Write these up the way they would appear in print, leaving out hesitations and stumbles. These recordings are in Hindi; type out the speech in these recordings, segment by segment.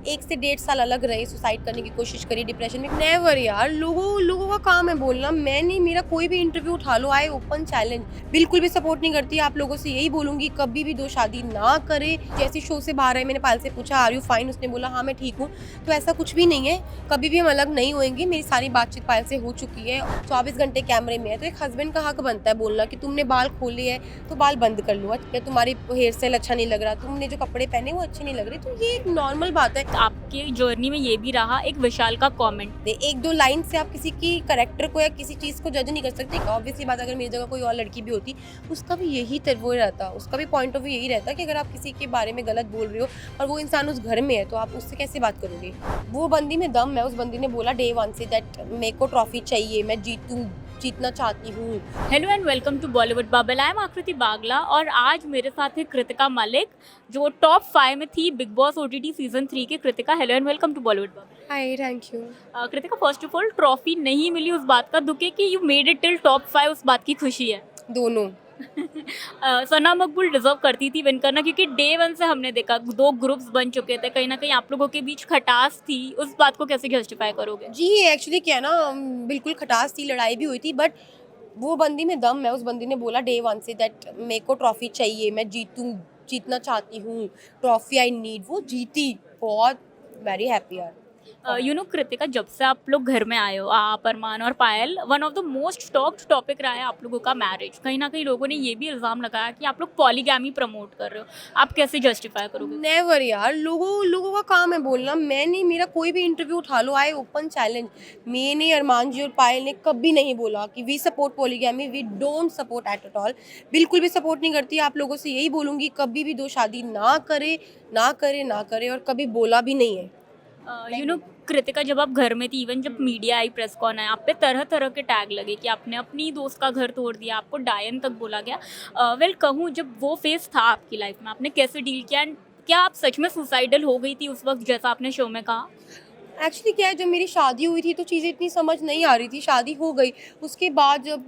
1 से 1.5 साल अलग रहे, सुसाइड करने की कोशिश करी, डिप्रेशन में। नेवर यार, लोगों लोगों का काम है बोलना। मैं नहीं, मेरा कोई भी इंटरव्यू उठा लो, आई ओपन चैलेंज। बिल्कुल भी सपोर्ट नहीं करती। आप लोगों से यही बोलूंगी, कभी भी दो शादी ना करे। जैसे शो से बाहर आए, मैंने पायल से पूछा आर यू फाइन, उसने बोला हाँ मैं ठीक हूँ। तो ऐसा कुछ भी नहीं है, कभी भी हम अलग नहीं होएंगे। मेरी सारी बातचीत पायल से हो चुकी है, 24 घंटे कैमरे में है। तो एक हस्बैंड का हक बनता है बोलना कि तुमने बाल खोले है तो बाल बंद कर लो, या तुम्हारी हेयर स्टाइल अच्छा नहीं लग रहा, तुमने जो कपड़े पहने वो अच्छे नहीं लग रहे। तो ये एक नॉर्मल बात है। आपके जर्नी में ये भी रहा एक विशाल का कमेंट। एक दो लाइन से आप किसी की करेक्टर को या किसी चीज़ को जज नहीं कर सकते। ऑब्वियसली बात, अगर मेरी जगह कोई और लड़की भी होती, उसका भी यही वो रहता, उसका भी पॉइंट ऑफ व्यू यही रहता कि अगर आप किसी के बारे में गलत बोल रहे हो और वो इंसान उस घर में है, तो आप उससे कैसे बात करोगे। वो बंदी में दम है। उस बंदी ने बोला डे 1 से दैट मेरे को ट्रॉफी चाहिए, मैं जीतना चाहती हूँ। Hello and welcome to Bollywood bubble. I am Aakriti Bagla और आज मेरे साथ है कृतिका मलिक, जो टॉप 5 में थी बिग बॉस ओटीटी सीजन 3 के। Kritika, hello and welcome to Bollywood bubble. Hi, thank you. Kritika, first of all trophy नहीं मिली उस बात का दुख है कि you made it till top 5 उस बात की खुशी है? दोनों। सना मकबूल डिजर्व करती थी विन करना, क्योंकि डे 1 से हमने देखा 2 ग्रुप्स बन चुके थे, कहीं ना कहीं आप लोगों के बीच खटास थी। उस बात को कैसे जस्टिफाई करोगे? जी, एक्चुअली क्या है ना, बिल्कुल खटास थी, लड़ाई भी हुई थी, बट वो बंदी में दम है। उस बंदी ने बोला डे 1 से दैट मेरे को ट्रॉफी चाहिए, मैं जीतना चाहती हूँ, ट्रॉफी आई नीड। वो जीती। बहुत वेरी हैप्पी यार। कृतिका, जब से आप लोग घर में आए हो, आप, अरमान और Payal, one of the most talked topic रहा है आप लोगों का मैरिज। कहीं ना कहीं लोगों ने ये भी इल्जाम लगाया कि आप लोग पॉलीगैमी प्रमोट कर रहे हो। आप कैसे जस्टिफाई करोगे? नेवर यार, लोगों लोगों का काम है बोलना। मैं नहीं, मेरा कोई भी इंटरव्यू उठा लो, आई ओपन चैलेंज। मैंने, अरमान जी और पायल ने कभी नहीं बोला कि we support polygamy, we don't support at all. बिल्कुल भी सपोर्ट नहीं करती। आप लोगों से यही बोलूंगी, कभी भी दो शादी ना करे, ना करे, ना करे, और कभी बोला भी नहीं है। कृतिका, जब आप घर में थी, इवन जब मीडिया आई, प्रेस कॉन आया, आप पे तरह तरह के टैग लगे कि आपने अपनी दोस्त का घर तोड़ दिया, आपको डायन तक बोला गया। वेल कहूँ, जब वो फेस था आपकी लाइफ में, आपने कैसे डील किया? एंड क्या आप सच में सुसाइडल हो गई थी उस वक्त, जैसा आपने शो में कहा? एक्चुअली क्या है, जब मेरी शादी हुई थी तो चीज़ें इतनी समझ नहीं आ रही थी। शादी हो गई, उसके बाद जब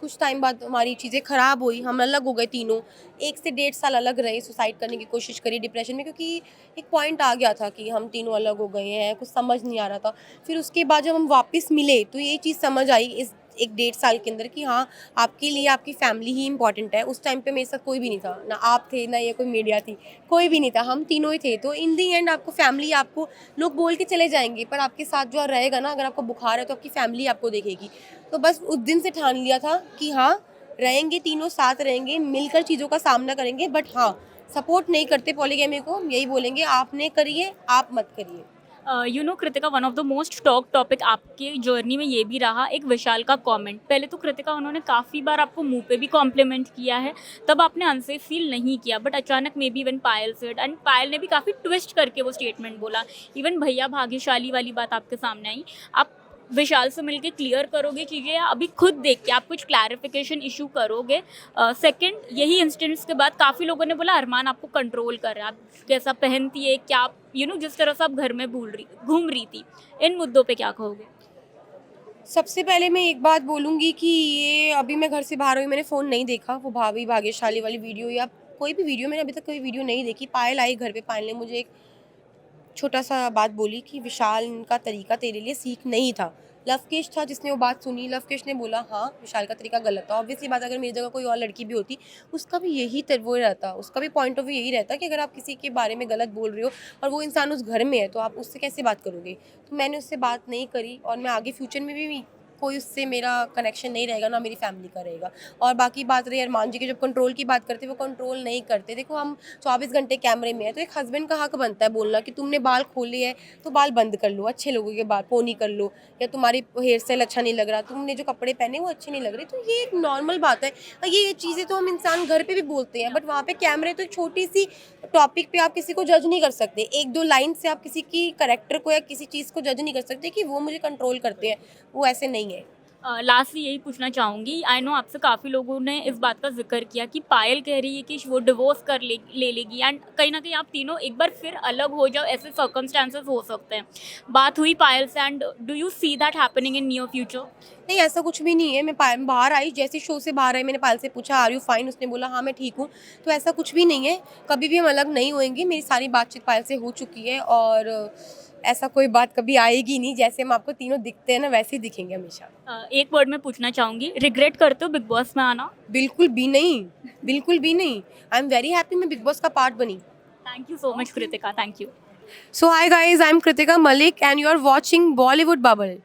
कुछ टाइम बाद हमारी चीज़ें ख़राब हुई, हम अलग हो गए तीनों। 1 से 1.5 साल अलग रहे, सुसाइड करने की कोशिश करी, डिप्रेशन में, क्योंकि एक पॉइंट आ गया था कि हम तीनों अलग हो गए हैं, कुछ समझ नहीं आ रहा था। फिर उसके बाद जब हम वापस मिले तो ये चीज़ समझ आई इस 1 डेढ़ साल के अंदर कि हाँ, आपके लिए आपकी फैमिली ही इंपॉर्टेंट है। उस टाइम पे मेरे साथ कोई भी नहीं था, ना आप थे, ना ये कोई मीडिया थी, कोई भी नहीं था, हम तीनों ही थे। तो इन दी एंड आपको फैमिली, आपको लोग बोल के चले जाएंगे, पर आपके साथ जो रहेगा ना, अगर आपको बुखार है तो आपकी फैमिली आपको देखेगी। तो बस उस दिन से ठान लिया था कि हाँ, रहेंगे तीनों, साथ रहेंगे, मिलकर चीज़ों का सामना करेंगे। बट हाँ, सपोर्ट नहीं करते पॉलीगैमी को, हम यही बोलेंगे, आपने करिए, आप मत करिए। Kritika, one of the most talk topic आपके जर्नी में ये भी रहा एक विशाल का कमेंट। पहले तो कृतिका, उन्होंने काफ़ी बार आपको मुंह पे भी कॉम्प्लीमेंट किया है, तब आपने अनसेफ फील नहीं किया, बट अचानक मे बी इवन पायल से, एंड पायल ने भी काफ़ी ट्विस्ट करके वो स्टेटमेंट बोला। इवन भैया भाग्यशाली वाली बात आपके सामने आई। आप विशाल से मिलके क्लियर करोगे चीज़ें, या अभी खुद देख के आप कुछ क्लैरिफिकेशन इशू करोगे? सेकंड, यही इंसिडेंट्स के बाद काफ़ी लोगों ने बोला अरमान आपको कंट्रोल कर रहा है, आप कैसा पहनती है, क्या आप जिस तरह से आप घर में घूम रही थी, इन मुद्दों पे क्या कहोगे? सबसे पहले मैं एक बात बोलूँगी कि ये अभी मैं घर से बाहर हुई, मैंने फ़ोन नहीं देखा। वो भाभी भाग्यशाली वाली वीडियो या कोई भी वीडियो, मैंने अभी तक कोई वीडियो नहीं देखी। पायल आई घर पे, पायल ने मुझे एक छोटा-सा बात बोली कि विशाल का तरीका तेरे लिए सीख नहीं था। लवकेश था जिसने वो बात सुनी। लवकेश ने बोला हाँ, विशाल का तरीका गलत था। ऑब्वियसली बात, अगर मेरी जगह कोई और लड़की भी होती, उसका भी यही वो रहता, उसका भी पॉइंट ऑफ व्यू यही रहता कि अगर आप किसी के बारे में गलत बोल रहे हो और वो इंसान उस घर में है, तो आप उससे कैसे बात करोगे। तो मैंने उससे बात नहीं करी, और मैं आगे फ्यूचर में भी कोई उससे मेरा कनेक्शन नहीं रहेगा, ना मेरी फैमिली का रहेगा। और बाकी बात रही अरमान जी की, जब कंट्रोल की बात करते, वो कंट्रोल नहीं करते। देखो, हम 24 घंटे कैमरे में है, तो एक हस्बैंड का हक बनता है बोलना कि तुमने बाल खोले हैं तो बाल बंद कर लो, अच्छे लोगों के बाल पोनी कर लो, या तुम्हारी हेयर स्टाइल अच्छा नहीं लग रहा, तुमने जो कपड़े पहने वो अच्छे नहीं लग रहे। तो ये एक नॉर्मल बात है। ये चीज़ें तो हम इंसान घर पे भी बोलते हैं, बट वहाँ पे कैमरे, तो एक छोटी सी टॉपिक पे आप किसी को जज नहीं कर सकते। एक दो लाइन से आप किसी की करेक्टर को या किसी चीज़ को जज नहीं कर सकते कि वो मुझे कंट्रोल करते हैं। वो ऐसे नहीं है। लास्टली यही पूछना चाहूँगी, आई नो आपसे काफ़ी लोगों ने इस बात का जिक्र किया कि पायल कह रही है कि वो डिवोर्स कर ले लेगी एंड कहीं ना कहीं आप तीनों एक बार फिर अलग हो जाओ, ऐसे सर्कमस्टांसेस हो सकते हैं। बात हुई पायल से and do you see that happening in near future? नहीं, ऐसा कुछ भी नहीं है। मैं बाहर आई, जैसे शो से बाहर आई, मैंने पायल से पूछा आर यू फाइन, उसने बोला हाँ मैं ठीक हूँ। तो ऐसा कुछ भी नहीं है, कभी भी हम अलग नहीं होएंगे। मेरी सारी बातचीत पायल से हो चुकी है और ऐसा कोई बात कभी आएगी नहीं। जैसे हम आपको तीनों दिखते हैं ना, वैसे ही दिखेंगे हमेशा। एक वर्ड में पूछना चाहूँगी, रिग्रेट करते हो बिग बॉस में आना? बिल्कुल भी नहीं, बिल्कुल भी नहीं। आई एम वेरी हैप्पी मैं बिग बॉस का पार्ट बनी। Thank you so much Kritika, thank you. So hi guys, I'm Kritika Malik and you are watching Bollywood Bubble.